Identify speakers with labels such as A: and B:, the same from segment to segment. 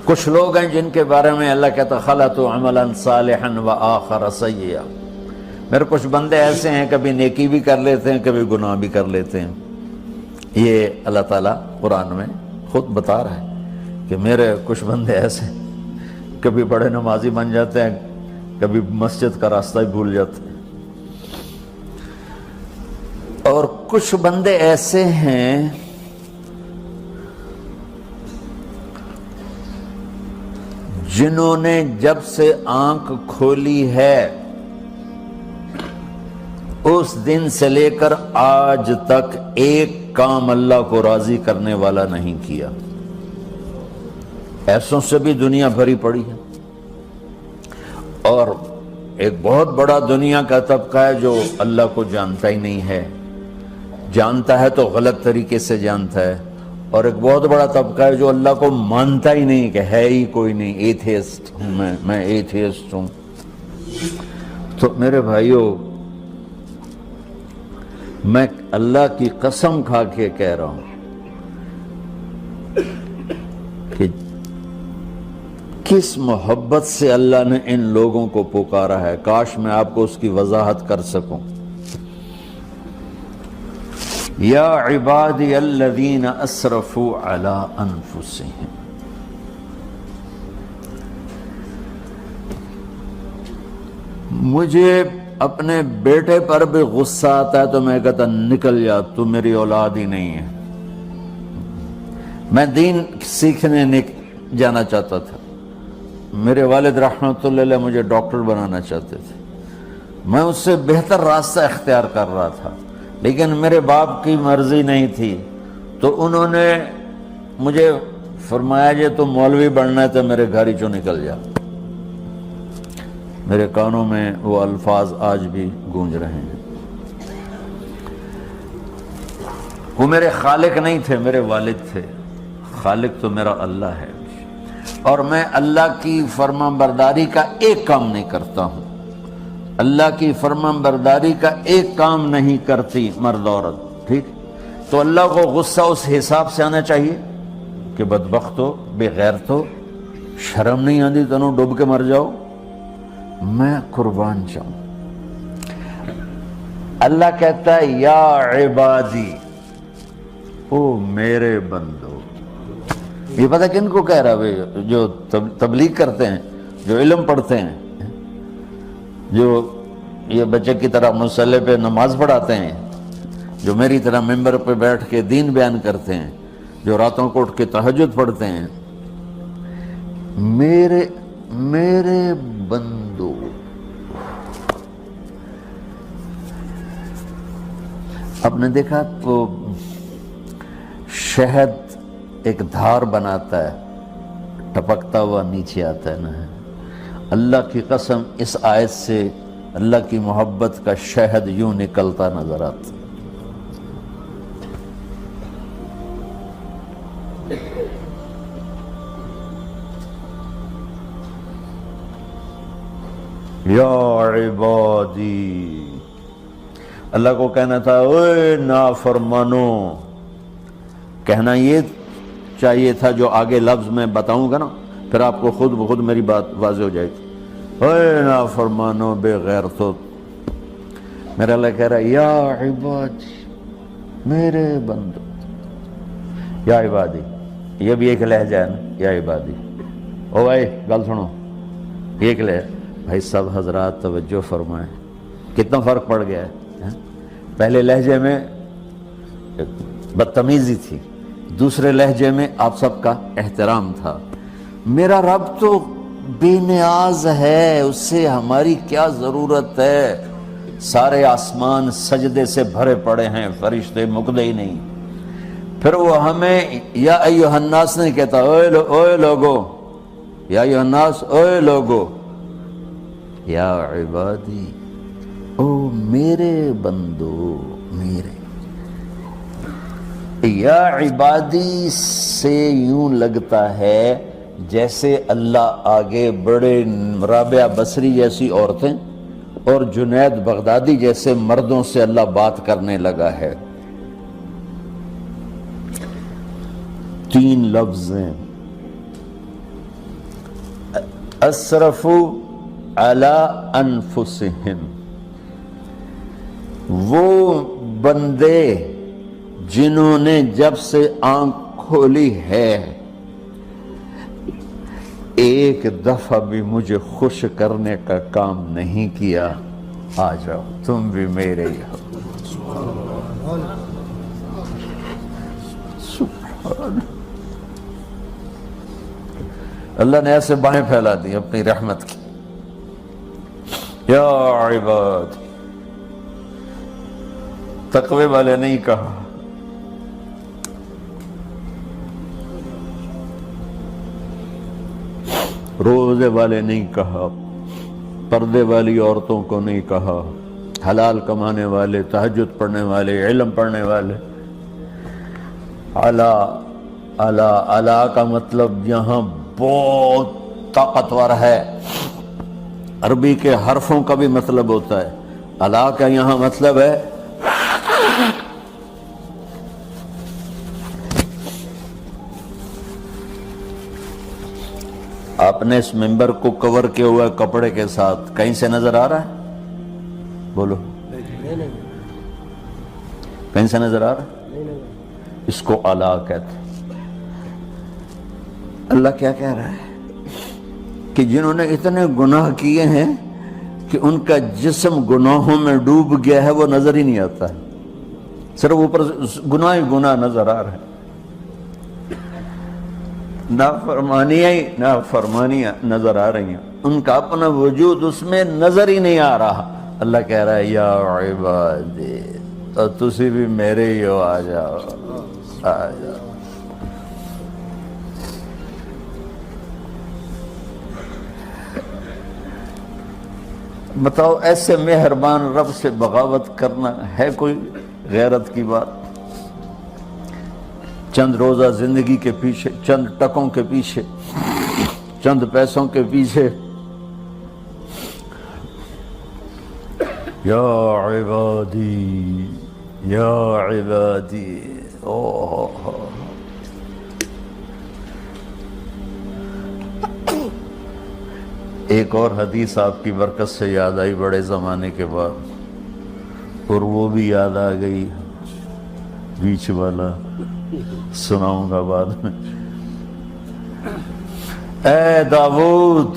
A: کچھ لوگ ہیں جن کے بارے میں اللہ کہتا خلطوا عملا صالحا وآخر سیئا، میرے کچھ بندے ایسے ہیں کبھی نیکی بھی کر لیتے ہیں کبھی گناہ بھی کر لیتے ہیں۔ یہ اللہ تعالیٰ قرآن میں خود بتا رہا ہے کہ میرے کچھ بندے ایسے ہیں، کبھی بڑے نمازی بن جاتے ہیں کبھی مسجد کا راستہ ہی بھول جاتے ہیں، اور کچھ بندے ایسے ہیں جنہوں نے جب سے آنکھ کھولی ہے اس دن سے لے کر آج تک ایک کام اللہ کو راضی کرنے والا نہیں کیا۔ ایسوں سے بھی دنیا بھری پڑی ہے، اور ایک بہت بڑا دنیا کا طبقہ ہے جو اللہ کو جانتا ہی نہیں ہے، جانتا ہے تو غلط طریقے سے جانتا ہے، اور ایک بہت بڑا طبقہ ہے جو اللہ کو مانتا ہی نہیں کہ ہے ہی کوئی نہیں، ایتھیسٹ ہوں میں ایتھیسٹ ہوں۔ تو میرے بھائیوں، میں اللہ کی قسم کھا کے کہہ رہا ہوں کہ کس محبت سے اللہ نے ان لوگوں کو پکارا ہے، کاش میں آپ کو اس کی وضاحت کر سکوں۔ یا عبادی الذین اسرفوا علی انفسہم، مجھے اپنے بیٹے پر بھی غصہ آتا ہے تو میں کہتا نکل جا، تو میری اولاد ہی نہیں ہے۔ میں دین سیکھنے جانا چاہتا تھا، میرے والد رحمۃ اللہ علیہ مجھے ڈاکٹر بنانا چاہتے تھے، میں اس سے بہتر راستہ اختیار کر رہا تھا، لیکن میرے باپ کی مرضی نہیں تھی، تو انہوں نے مجھے فرمایا جی تو مولوی بننا ہے تو میرے گھر ہی چوں نکل جا۔ میرے کانوں میں وہ الفاظ آج بھی گونج رہے ہیں۔ وہ میرے خالق نہیں تھے، میرے والد تھے، خالق تو میرا اللہ ہے، اور میں اللہ کی فرمان برداری کا ایک کام نہیں کرتا ہوں، اللہ کی فرمان برداری کا ایک کام نہیں کرتی مرد عورت، ٹھیک؟ تو اللہ کو غصہ اس حساب سے آنا چاہیے کہ بدبخت ہو، بے غیرت ہو، شرم نہیں آتی تنوں ڈوب کے مر جاؤ۔ میں قربان جاؤں، اللہ کہتا ہے یا عبادی، او میرے بندو۔ یہ پتہ کن کو کہہ رہا ہے؟ جو تبلیغ کرتے ہیں، جو علم پڑھتے ہیں، جو یہ بچے کی طرح مصلی پہ نماز پڑھاتے ہیں، جو میری طرح ممبر پہ بیٹھ کے دین بیان کرتے ہیں، جو راتوں کو اٹھ کے تہجد پڑھتے ہیں۔ میرے بندو، آپ نے دیکھا تو شہد ایک دھار بناتا ہے، ٹپکتا ہوا نیچے آتا ہے نا۔ اللہ کی قسم اس آیت سے اللہ کی محبت کا شہد یوں نکلتا نظر آتا۔ یا عبادی، اللہ کو کہنا تھا اوے نافرمانو، کہنا یہ چاہیے تھا جو آگے لفظ میں بتاؤں گا نا، پھر آپ کو خود بخود میری بات واضح ہو جائے گی۔ اوے نافرمانو، بے غیرتو، میرا اللہ کہہ رہا ہے یا عبادی، میرے بندو، یا عبادی، یہ بھی ایک لہجہ ہے نا، یا عبادی۔ او بھائی گل سنو، ایک لہجہ، بھائی سب حضرات توجہ فرمائیں، کتنا فرق پڑ گیا ہے۔ پہلے لہجے میں بدتمیزی تھی، دوسرے لہجے میں آپ سب کا احترام تھا۔ میرا رب تو بے نیاز ہے، اس سے ہماری کیا ضرورت ہے؟ سارے آسمان سجدے سے بھرے پڑے ہیں، فرشتے مکدے ہی نہیں۔ پھر وہ ہمیں یا ایھا الناس نہیں کہتا، اوے لوگو، یا ایھا الناس، اوے لوگو، یا عبادی، او میرے بندو، میرے۔ یا عبادی سے یوں لگتا ہے جیسے اللہ آگے بڑے رابعہ بصری جیسی عورتیں اور جنید بغدادی جیسے مردوں سے اللہ بات کرنے لگا ہے۔ 3 لفظ ہیں، اسرفوا علی انفسہم، وہ بندے جنہوں نے جب سے آنکھ کھولی ہے ایک دفعہ بھی مجھے خوش کرنے کا کام نہیں کیا، آ جاؤ تم بھی میرے ہی ہو۔ سبحان اللہ نے ایسے باہیں پھیلا دی اپنی رحمت کی۔ یا عباد، تقوی والے نہیں کہا، روزے والے نہیں کہا، پردے والی عورتوں کو نہیں کہا، حلال کمانے والے، تہجد پڑھنے والے، علم پڑھنے والے۔ علا علا علا کا مطلب یہاں بہت طاقتور ہے، عربی کے حرفوں کا بھی مطلب ہوتا ہے۔ علا کا یہاں مطلب ہے آپ نے اس ممبر کو کور کیا ہوا ہے کپڑے کے ساتھ، کہیں سے نظر آ رہا ہے؟ بولو، کہیں سے نظر آ رہا ہے؟ اس کو علا کہتے ہیں۔ اللہ کیا کہہ رہا ہے کہ جنہوں نے اتنے گناہ کیے ہیں کہ ان کا جسم گناہوں میں ڈوب گیا ہے، وہ نظر ہی نہیں آتا ہے، صرف اوپر گناہ ہی گناہ نظر آ رہا ہے، نافرمانیاں نظر آ رہی ہیں، ان کا اپنا وجود اس میں نظر ہی نہیں آ رہا۔ اللہ کہہ رہا ہے یا عبادی، تو تسی بھی میرے ہی ہو، آ جاؤ آ جاؤ۔ بتاؤ ایسے مہربان رب سے بغاوت کرنا ہے کوئی غیرت کی بات؟ چند روزہ زندگی کے پیچھے، چند ٹکوں کے پیچھے، چند پیسوں کے پیچھے، یا عبادی یا عبادی، ایک اور حدیث آپ کی برکت سے یاد آئی بڑے زمانے کے بعد، اور وہ بھی یاد آ گئی، بیچ والا سناؤں گا بعد میں۔ اے داؤد،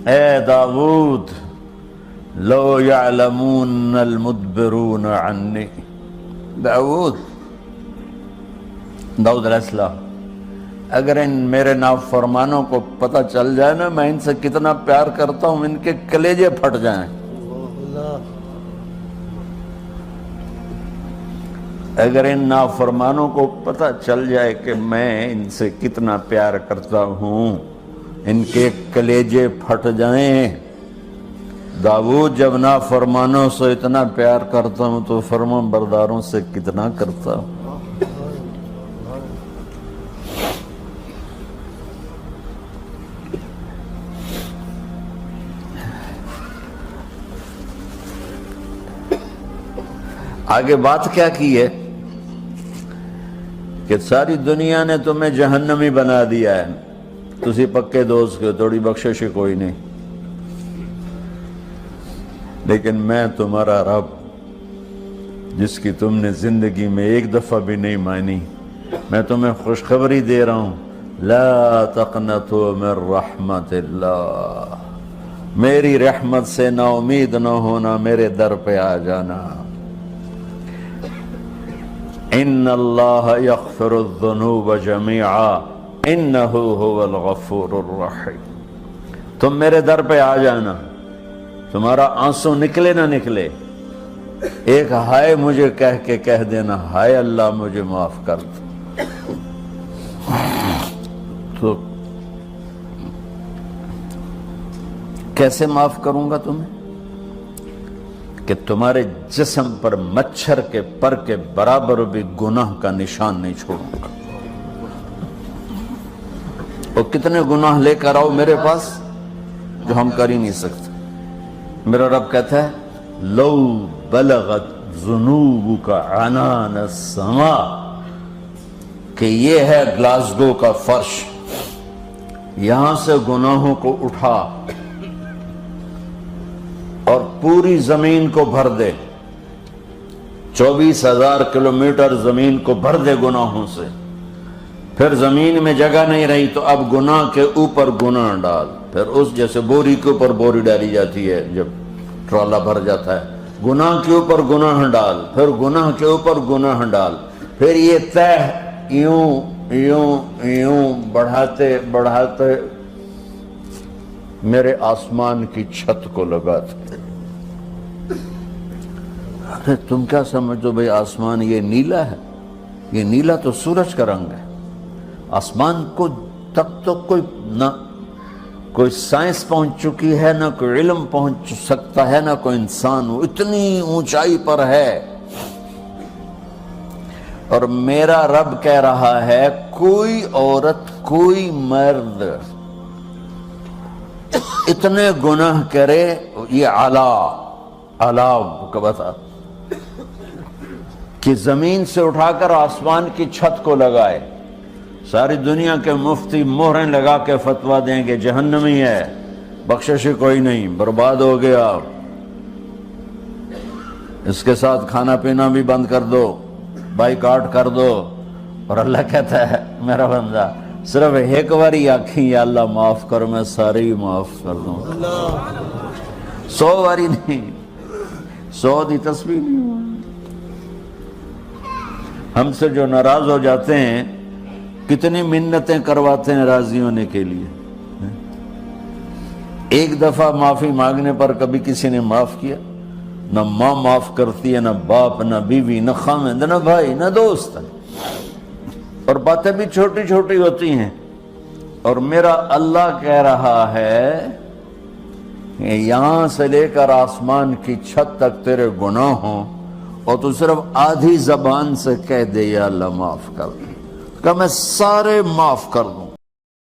A: اے داؤد، لو یعلمون المدبرون عنی، داؤد علیہ السلام، اگر ان میرے نافرمانوں کو پتہ چل جائے نا میں ان سے کتنا پیار کرتا ہوں، ان کے کلیجے پھٹ جائیں۔ اگر ان نافرمانوں کو پتہ چل جائے کہ میں ان سے کتنا پیار کرتا ہوں، ان کے کلیجے پھٹ جائیں۔ داؤد جب نافرمانوں سے اتنا پیار کرتا ہوں تو فرمان برداروں سے کتنا کرتا ہوں۔ آگے بات کیا کی ہے کہ ساری دنیا نے تمہیں جہنمی بنا دیا ہے، تسی پکے دوست کے تھوڑی بخشش کوئی نہیں، لیکن میں تمہارا رب جس کی تم نے زندگی میں ایک دفعہ بھی نہیں مانی، میں تمہیں خوشخبری دے رہا ہوں، لا تقنطوا من رحمت اللہ، میری رحمت سے نا امید نہ ہونا، میرے در پہ آ جانا۔ ان اللہ یغفر الذنوب جميعا انہ هو الغفور الرحیم، تم میرے در پہ آ جانا، تمہارا آنسو نکلے نہ نکلے، ایک ہائے مجھے کہہ کے کہہ دینا، ہائے اللہ مجھے معاف کر دو، تو کیسے معاف کروں گا تمہیں؟ کہ تمہارے جسم پر مچھر کے پر کے برابر بھی گناہ کا نشان نہیں چھوڑوں گا۔ اور کتنے گناہ لے کر آؤ میرے پاس جو ہم کر ہی نہیں سکتے۔ میرا رب کہتا ہے لو بلغت ذنوبک عنان السماء، کہ یہ ہے گلاسگو کا فرش، یہاں سے گناہوں کو اٹھا اور پوری زمین کو بھر دے، 24,000 کلومیٹر زمین کو بھر دے گناہوں سے، پھر زمین میں جگہ نہیں رہی تو اب گناہ کے اوپر گناہ ڈال، پھر اس جیسے بوری کے اوپر بوری ڈالی جاتی ہے جب ٹرالا بھر جاتا ہے، گناہ کے اوپر گناہ ڈال، پھر گناہ کے اوپر گناہ ڈال، پھر یہ تہ یوں یوں یوں بڑھاتے بڑھاتے میرے آسمان کی چھت کو لگاتے۔ ارے تم کیا سمجھو بھئی آسمان یہ نیلا ہے؟ یہ نیلا تو سورج کا رنگ ہے۔ آسمان کو تک تو کوئی سائنس پہنچ چکی ہے، نہ کوئی علم پہنچ سکتا ہے، نہ کوئی انسان، وہ اتنی اونچائی پر ہے۔ اور میرا رب کہہ رہا ہے کوئی عورت کوئی مرد اتنے گناہ کرے، یہ اعلیٰ کا بتا کہ زمین سے اٹھا کر آسمان کی چھت کو لگائے، ساری دنیا کے مفتی مہریں لگا کے فتویٰ دیں کہ جہنمی ہے، بخشش کوئی نہیں، برباد ہو گیا، اس کے ساتھ کھانا پینا بھی بند کر دو، بائیکاٹ کر دو۔ اور اللہ کہتا ہے میرا بندہ صرف ایک باری آکھیں یا اللہ معاف کر، میں ساری معاف کر دوں، 100 باری نہیں، 100 دی تسبیح نہیں۔ ہم سے جو ناراض ہو جاتے ہیں کتنی منتیں کرواتے ہیں راضی ہونے کے لیے، ایک دفعہ معافی مانگنے پر کبھی کسی نے معاف کیا؟ نہ ماں معاف کرتی ہے، نہ باپ، نہ بیوی، نہ خامند، نہ بھائی، نہ دوست، اور باتیں بھی چھوٹی چھوٹی ہوتی ہیں۔ اور میرا اللہ کہہ رہا ہے کہ یہاں سے لے کر آسمان کی چھت تک تیرے گناہ ہوں، اور تو صرف آدھی زبان سے کہہ دے یا اللہ معاف کر، کہ میں سارے معاف کر دوں۔